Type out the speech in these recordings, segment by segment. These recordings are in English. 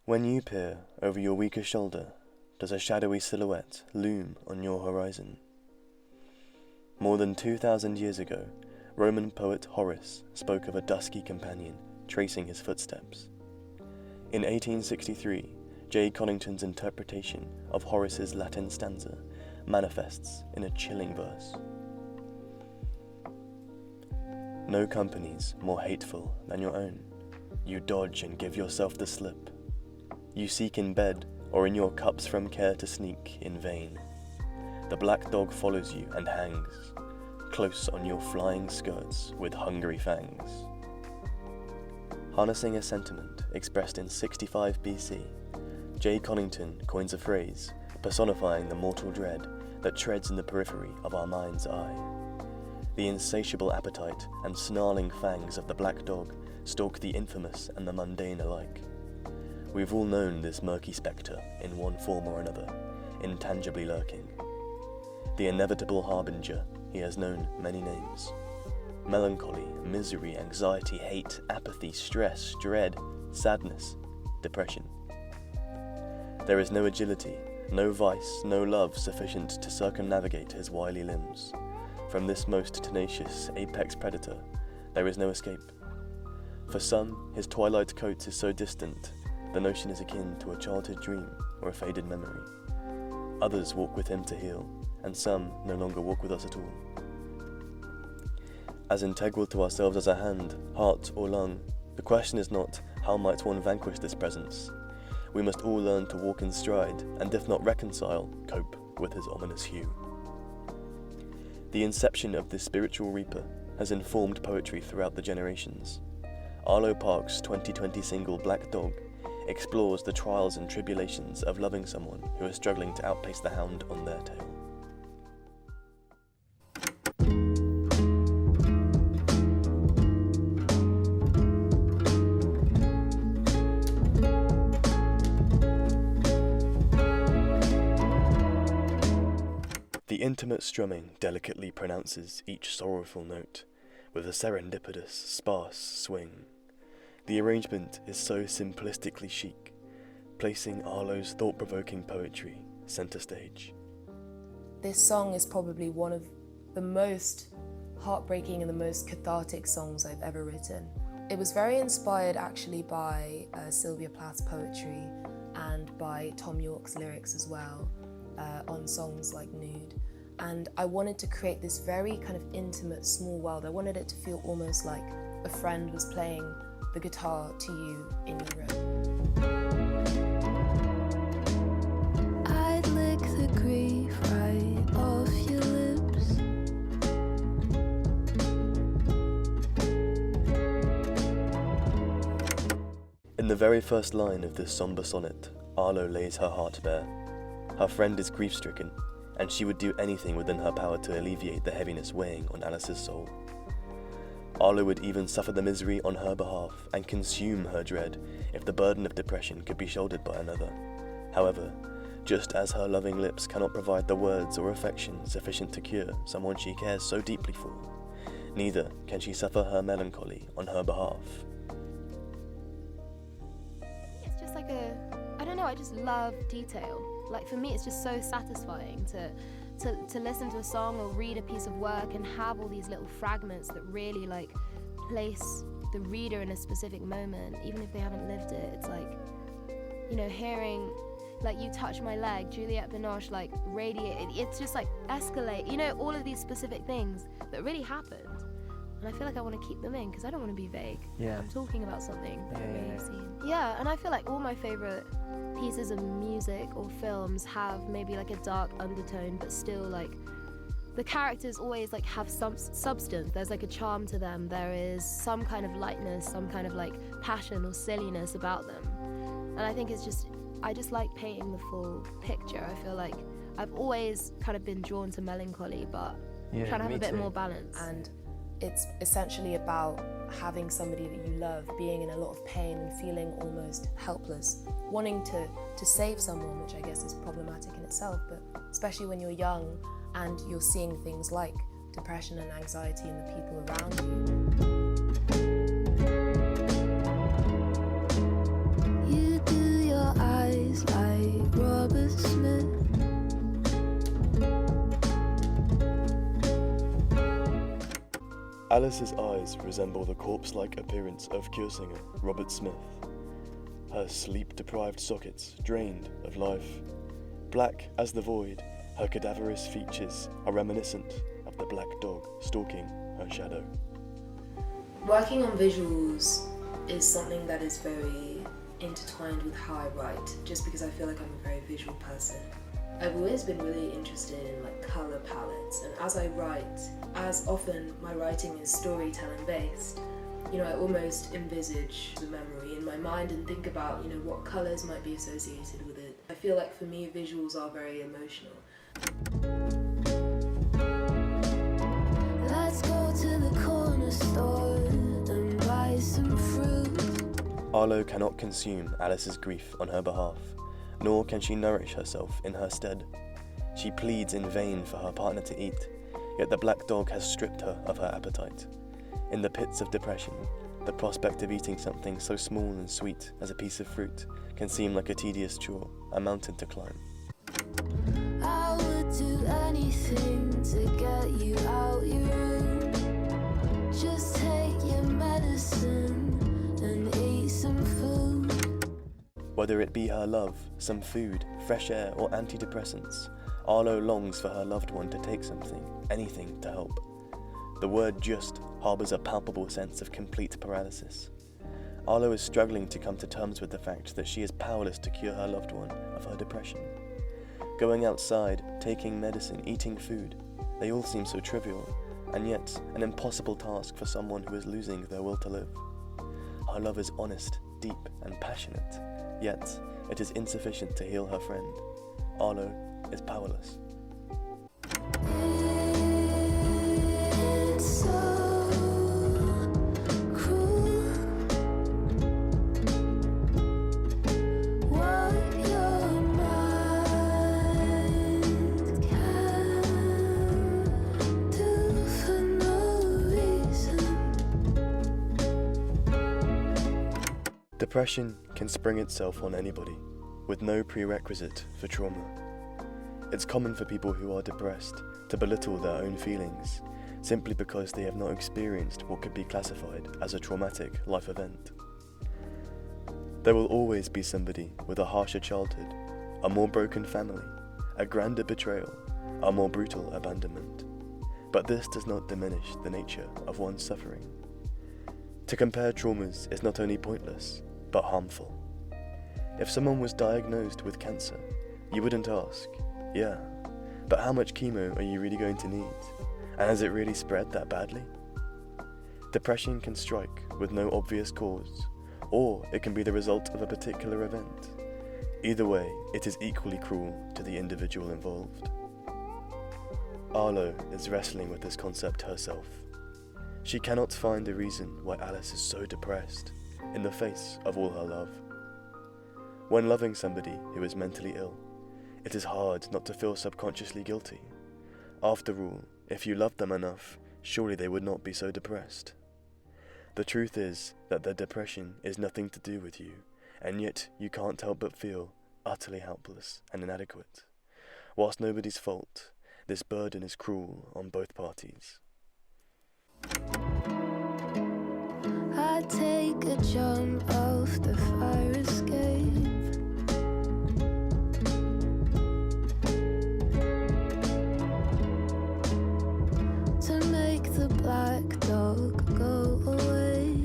When you peer over your weaker shoulder, does a shadowy silhouette loom on your horizon? More than 2,000 years ago, Roman poet Horace spoke of a dusky companion tracing his footsteps. In 1863, J. Conington's interpretation of Horace's Latin stanza manifests in a chilling verse. No company's more hateful than your own. You dodge and give yourself the slip. You seek in bed or in your cups from care to sneak in vain. The black dog follows you and hangs, close on your flying skirts with hungry fangs. Harnessing a sentiment expressed in 65 BC, J. Conington coins a phrase personifying the mortal dread that treads in the periphery of our mind's eye. The insatiable appetite and snarling fangs of the black dog stalk the infamous and the mundane alike. We've all known this murky spectre in one form or another, intangibly lurking. The inevitable harbinger, he has known many names. Melancholy, misery, anxiety, hate, apathy, stress, dread, sadness, depression. There is no agility, no vice, no love sufficient to circumnavigate his wily limbs. From this most tenacious apex predator, there is no escape. For some, his twilight coat is so distant, the notion is akin to a childhood dream or a faded memory. Others walk with him to heal, and some no longer walk with us at all. As integral to ourselves as a hand, heart, or lung, the question is not how might one vanquish this presence. We must all learn to walk in stride, and if not reconcile, cope with his ominous hue. The inception of this spiritual reaper has informed poetry throughout the generations. Arlo Parks' 2020 single Black Dog explores the trials and tribulations of loving someone who is struggling to outpace the hound on their tail. The intimate strumming delicately pronounces each sorrowful note, with a serendipitous, sparse swing. The arrangement is so simplistically chic, placing Arlo's thought-provoking poetry center stage. This song is probably one of the most heartbreaking and the most cathartic songs I've ever written. It was very inspired actually by Sylvia Plath's poetry and by Tom York's lyrics as well, on songs like Nude. And I wanted to create this very kind of intimate, small world. I wanted it to feel almost like a friend was playing the guitar to you in your room. I'd lick the grief right off your lips. In the very first line of this somber sonnet, Arlo lays her heart bare. Her friend is grief-stricken, and she would do anything within her power to alleviate the heaviness weighing on Alice's soul. Arlo would even suffer the misery on her behalf and consume her dread if the burden of depression could be shouldered by another. However, just as her loving lips cannot provide the words or affection sufficient to cure someone she cares so deeply for, neither can she suffer her melancholy on her behalf. It's just like I don't know, I just love detail. Like for me, it's just so satisfying to listen to a song or read a piece of work and have all these little fragments that really like place the reader in a specific moment, even if they haven't lived it. It's like, you know, hearing like You Touch My Leg, Juliette Binoche, like radiate, it's just like escalate, you know, all of these specific things that really happened. And I feel like I want to keep them in because I don't want to be vague. Yeah. I'm talking about something that I really have seen. Yeah, and I feel like all my favorite pieces of music or films have maybe like a dark undertone, but still like the characters always like have some substance. There's like a charm to them. There is some kind of lightness, some kind of like passion or silliness about them. And I think I just like painting the full picture. I feel like I've always kind of been drawn to melancholy, but trying to have a bit more balance. And it's essentially about having somebody that you love being in a lot of pain and feeling almost helpless, wanting to save someone, which I guess is problematic in itself, but especially when you're young and you're seeing things like depression and anxiety in the people around you. You do your Alice's eyes resemble the corpse-like appearance of cure singer Robert Smith. Her sleep-deprived sockets drained of life. Black as the void, her cadaverous features are reminiscent of the black dog stalking her shadow. Working on visuals is something that is very intertwined with how I write, just because I feel like I'm a very visual person. I've always been really interested in like colour palettes, and as I write, as often my writing is storytelling based, I almost envisage the memory in my mind and think about, what colours might be associated with it. I feel like for me, visuals are very emotional. Let's go to the corner store and buy some fruit. Arlo cannot consume Alice's grief on her behalf, nor can she nourish herself in her stead. She pleads in vain for her partner to eat, yet the black dog has stripped her of her appetite. In the pits of depression, the prospect of eating something so small and sweet as a piece of fruit can seem like a tedious chore, a mountain to climb. I would do anything to get you out your room. Just take your medicine and eat some food. Whether it be her love, some food, fresh air, or antidepressants, Arlo longs for her loved one to take something, anything to help. The word just harbours a palpable sense of complete paralysis. Arlo is struggling to come to terms with the fact that she is powerless to cure her loved one of her depression. Going outside, taking medicine, eating food, they all seem so trivial, and yet an impossible task for someone who is losing their will to live. Her love is honest, deep, and passionate, yet it is insufficient to heal her friend. Arlo is powerless. It's so cruel what your mind can do for no reason. Depression can spring itself on anybody, with no prerequisite for trauma. It's common for people who are depressed to belittle their own feelings, simply because they have not experienced what could be classified as a traumatic life event. There will always be somebody with a harsher childhood, a more broken family, a grander betrayal, a more brutal abandonment. But this does not diminish the nature of one's suffering. To compare traumas is not only pointless, but harmful. If someone was diagnosed with cancer, you wouldn't ask, yeah, but how much chemo are you really going to need? And has it really spread that badly? Depression can strike with no obvious cause, or it can be the result of a particular event. Either way, it is equally cruel to the individual involved. Arlo is wrestling with this concept herself. She cannot find a reason why Alice is so depressed in the face of all her love. When loving somebody who is mentally ill, it is hard not to feel subconsciously guilty. After all, if you loved them enough, surely they would not be so depressed. The truth is that their depression is nothing to do with you, and yet you can't help but feel utterly helpless and inadequate. Whilst nobody's fault, this burden is cruel on both parties. I take a jump off the fire escape. To make the black dog go away.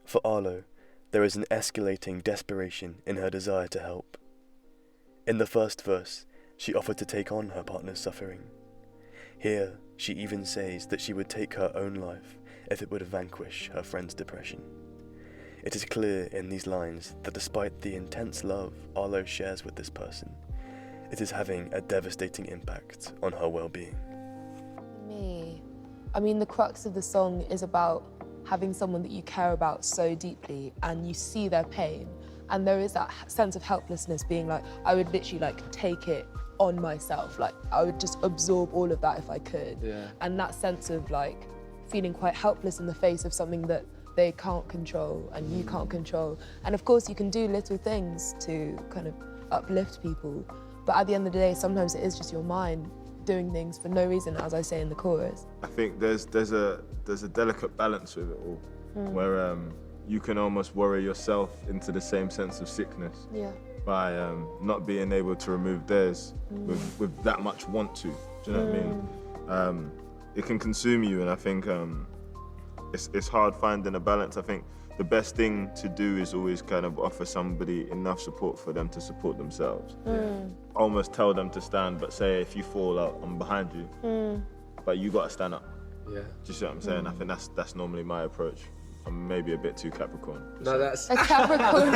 For Arlo, there is an escalating desperation in her desire to help. In the first verse, she offered to take on her partner's suffering. Here, she even says that she would take her own life if it would vanquish her friend's depression. It is clear in these lines that despite the intense love Arlo shares with this person, it is having a devastating impact on her well-being. The crux of the song is about having someone that you care about so deeply and you see their pain, and there is that sense of helplessness, being like, I would literally take it on myself, I would just absorb all of that if I could. Yeah. And that sense of feeling quite helpless in the face of something that they can't control and you can't control. And of course you can do little things to kind of uplift people, but at the end of the day, sometimes it is just your mind doing things for no reason, as I say in the chorus. I think there's a delicate balance with it all, where you can almost worry yourself into the same sense of sickness by not being able to remove theirs with that much want to. Do you know what I mean? It can consume you, and I think it's hard finding a balance. I think the best thing to do is always kind of offer somebody enough support for them to support themselves. Almost tell them to stand, but say if you fall out, I'm behind you. But you gotta stand up. Yeah. Do you see what I'm saying? I think that's normally my approach. I'm maybe a bit too Capricorn. No, that's... A Capricorn.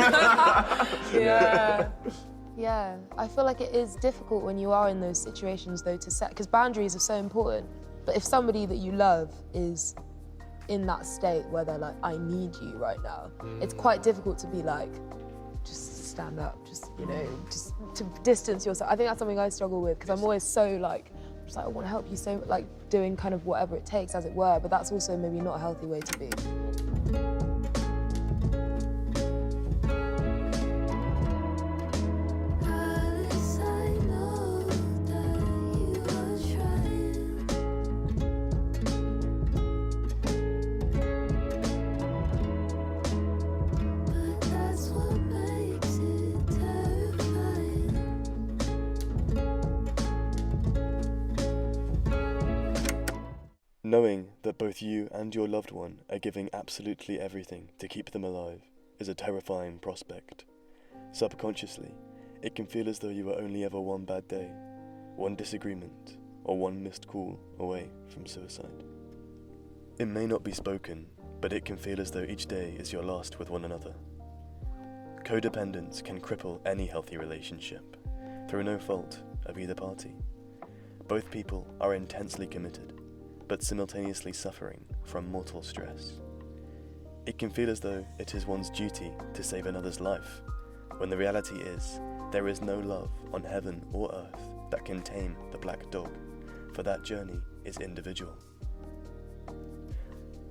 Yeah. I feel like it is difficult when you are in those situations though to set, because boundaries are so important. But if somebody that you love is in that state where they're like, I need you right now, it's quite difficult to be like, just stand up, just, you know, just to distance yourself. I think that's something I struggle with, because I'm always so like, just like, I want to help you, so like doing kind of whatever it takes, as it were, but that's also maybe not a healthy way to be. Alice, I know that you are trying, but that's what makes it terrifying. Knowing that both you and your loved one are giving absolutely everything to keep them alive is a terrifying prospect. Subconsciously, it can feel as though you were only ever one bad day, one disagreement, or one missed call away from suicide. It may not be spoken, but it can feel as though each day is your last with one another. Codependence can cripple any healthy relationship, through no fault of either party. Both people are intensely committed, but simultaneously suffering from mortal stress. It can feel as though it is one's duty to save another's life, when the reality is there is no love on heaven or earth that can tame the black dog, for that journey is individual.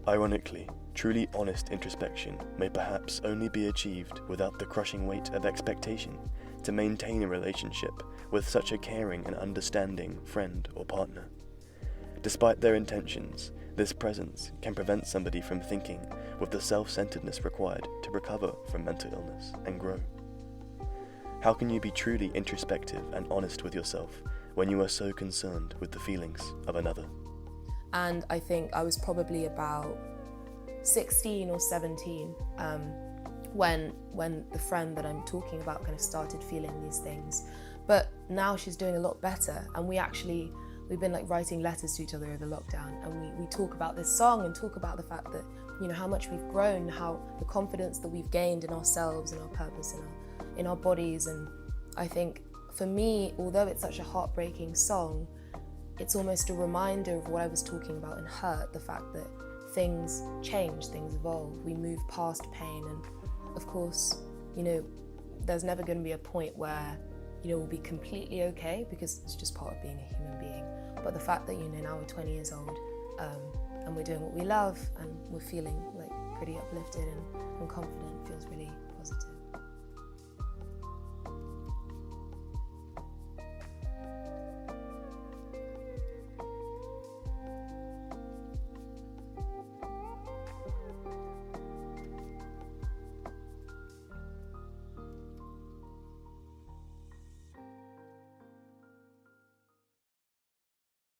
Ironically, truly honest introspection may perhaps only be achieved without the crushing weight of expectation to maintain a relationship with such a caring and understanding friend or partner. Despite their intentions, this presence can prevent somebody from thinking with the self-centeredness required to recover from mental illness and grow. How can you be truly introspective and honest with yourself when you are so concerned with the feelings of another? And I think I was probably about 16 or 17 when the friend that I'm talking about kind of started feeling these things. But now she's doing a lot better, and we've been like writing letters to each other over lockdown, and we talk about this song and talk about the fact that, you know, how much we've grown, how the confidence that we've gained in ourselves and our purpose in our bodies. And I think for me, although it's such a heartbreaking song, it's almost a reminder of what I was talking about in Hurt, the fact that things change, things evolve, we move past pain, and of course, you know, there's never going to be a point where, you know, we'll be completely okay, because it's just part of being a human being. But the fact that, you know, now we're 20 years old and we're doing what we love and we're feeling like pretty uplifted and confident feels really